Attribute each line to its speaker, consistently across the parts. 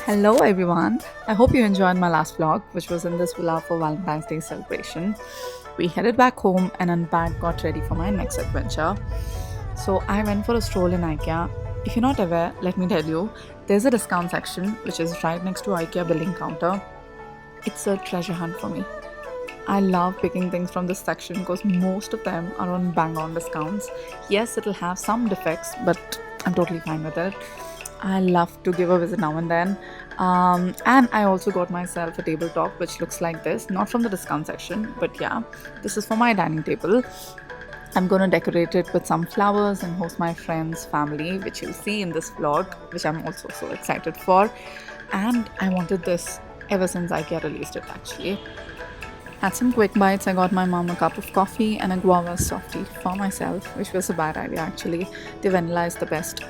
Speaker 1: Hello everyone. I hope you enjoyed my last vlog, which was in this villa for Valentine's Day celebration. We headed back home and unpacked, got ready for my next adventure. So I went for a stroll in IKEA. If you're not aware, let me tell you, there's a discount section which is right next to IKEA billing counter. It's a treasure hunt for me. I love picking things from this section because most of them are on bang on discounts. Yes, it'll have some defects, but I'm totally fine with it. I love to give a visit now and then. And I also got myself a tabletop which looks like this, not from the discount section, but yeah, this is for my dining table. I'm gonna decorate it with some flowers and host my friends' family, which you'll see in this vlog, which I'm also so excited for. And I wanted this ever since IKEA released it actually. Had some quick bites. I got my mom a cup of coffee and a guava softie for myself, which was a bad idea actually. The vanilla is the best.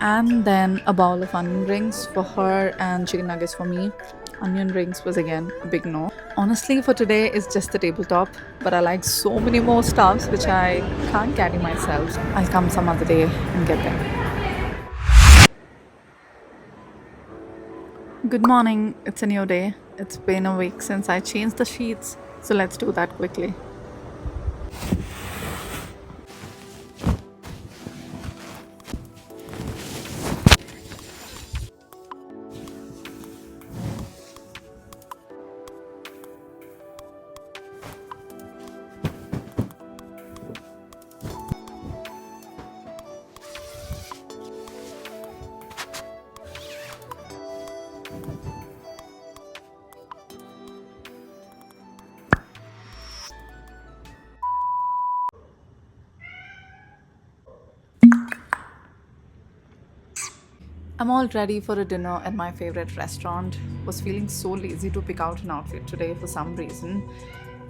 Speaker 1: And then a bowl of onion rings for her and chicken nuggets for me. Onion rings was again a big no. Honestly, for today it's just the tabletop, but I like so many more stuffs which I can't carry myself. I'll come some other day and get them. Good morning, it's a new day. It's been a week since I changed the sheets, so let's do that quickly. I'm all ready for a dinner at my favorite restaurant. Was feeling so lazy to pick out an outfit today for some reason.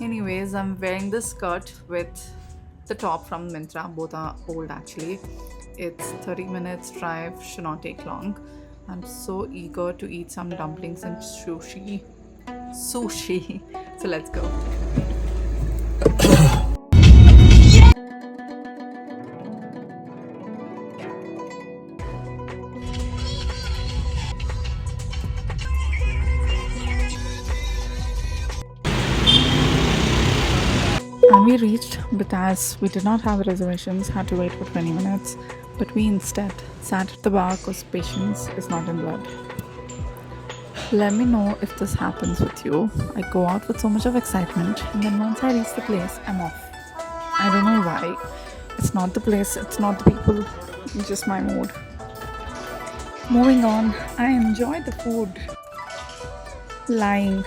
Speaker 1: Anyways, I'm wearing this skirt with the top from Mintra. Both are old actually. It's 30 minutes drive, should not take long. I'm so eager to eat some dumplings and sushi. Sushi. So let's go. And we reached, but as we did not have reservations, had to wait for 20 minutes. But we instead sat at the bar because patience is not in blood. Let me know if this happens with you. I go out with so much of excitement, and then once I reach the place, I'm off. I don't know why. It's not the place, it's not the people, it's just my mood. Moving on, I enjoyed the food. Lying.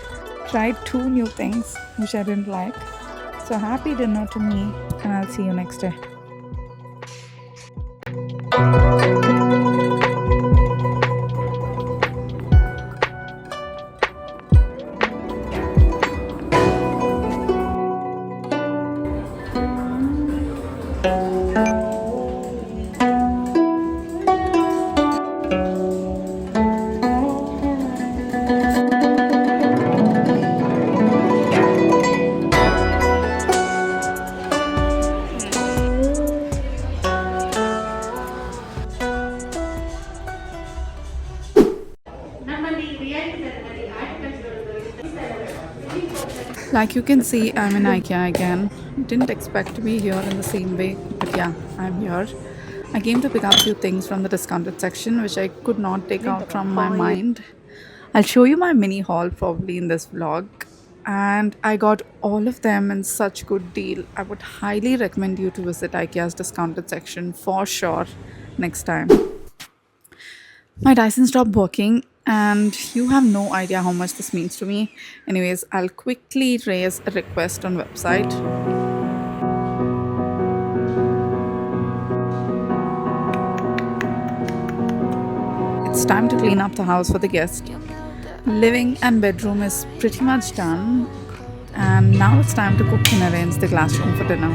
Speaker 1: Tried two new things which I didn't like. So happy dinner to me, and I'll see you next day. Like you can see, I'm in IKEA again. Didn't expect to be here in the same way, but yeah, I'm here. I came to pick up a few things from the discounted section, which I could not take out from my mind. I'll show you my mini haul probably in this vlog. And I got all of them in such good deal. I would highly recommend you to visit IKEA's discounted section for sure next time. My Dyson stopped working, and you have no idea how much this means to me. Anyways, I'll quickly raise a request on website. It's time to clean up the house for the guest. Living and bedroom is pretty much done, and now it's time to cook and arrange the classroom for dinner.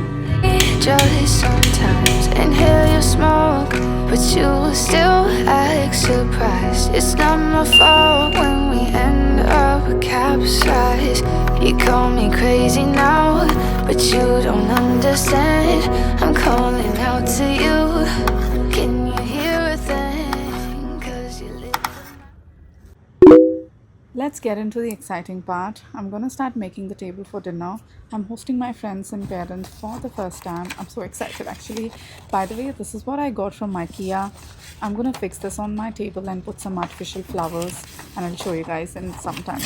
Speaker 2: Jealous sometimes, inhale your smoke, but you will still act surprised. It's not my fault when we end up capsized. You call me crazy now, but you don't understand. I'm calling out to you. Can you hear a thing? 'Cause you live
Speaker 1: Let's get into the exciting part. I'm gonna start making the table for dinner. I'm hosting my friends and parents for the first time. I'm so excited actually. By the way, this is what I got from IKEA. I'm gonna fix this on my table and put some artificial flowers, and I'll show you guys in some time.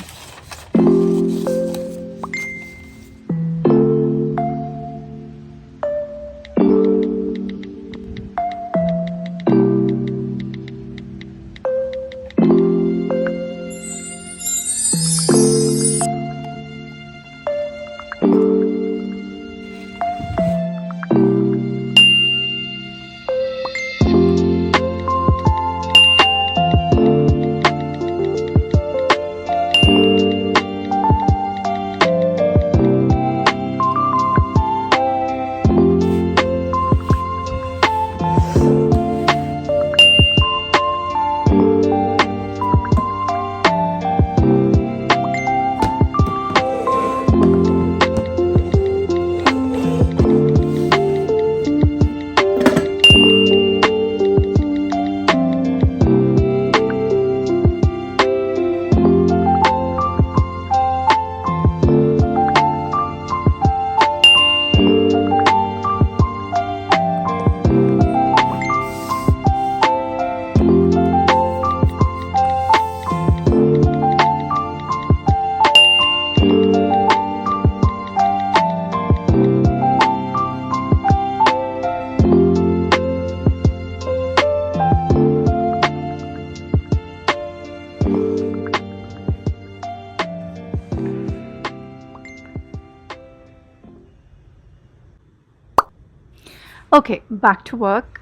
Speaker 1: Okay, back to work.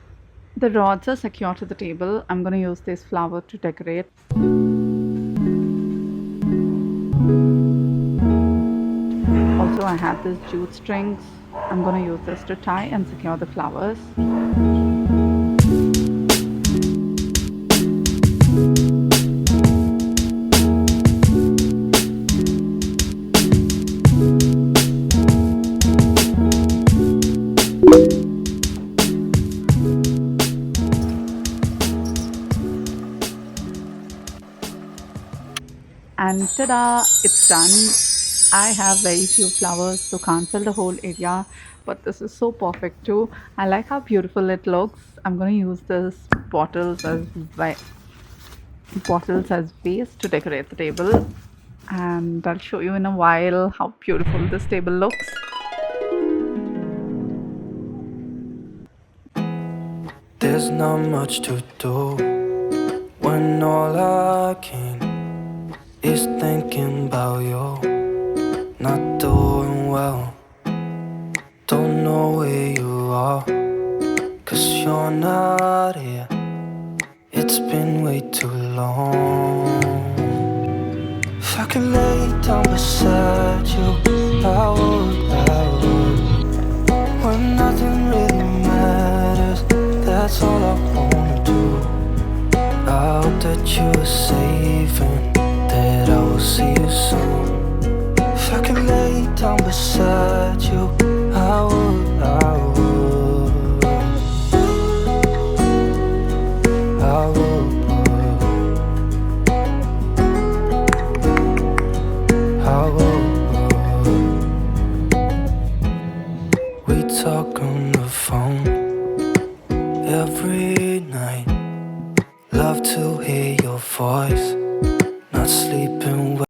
Speaker 1: The rods are secure to the table. I'm gonna use this flower to decorate. Also, I have this jute strings. I'm gonna use this to tie and secure the flowers. And ta-da, it's done. I have very few flowers, so can't fill the whole area, but this is so perfect too. I like how beautiful it looks. I'm gonna use this bottles as bottles as vase to decorate the table, and I'll show you in a while how beautiful this table looks.
Speaker 2: There's not much to do when all I can is thinking about you. Not doing well, don't know where you are, 'cause you're not here. It's been way too long. If I could lay down beside you, I would. When nothing really matters, that's all I wanna do. I hope that you are safe and that I will see you soon. If I could lay down beside you, I would. I would. I would. We talk on the phone every night. Love to hear your voice. Not sleeping well.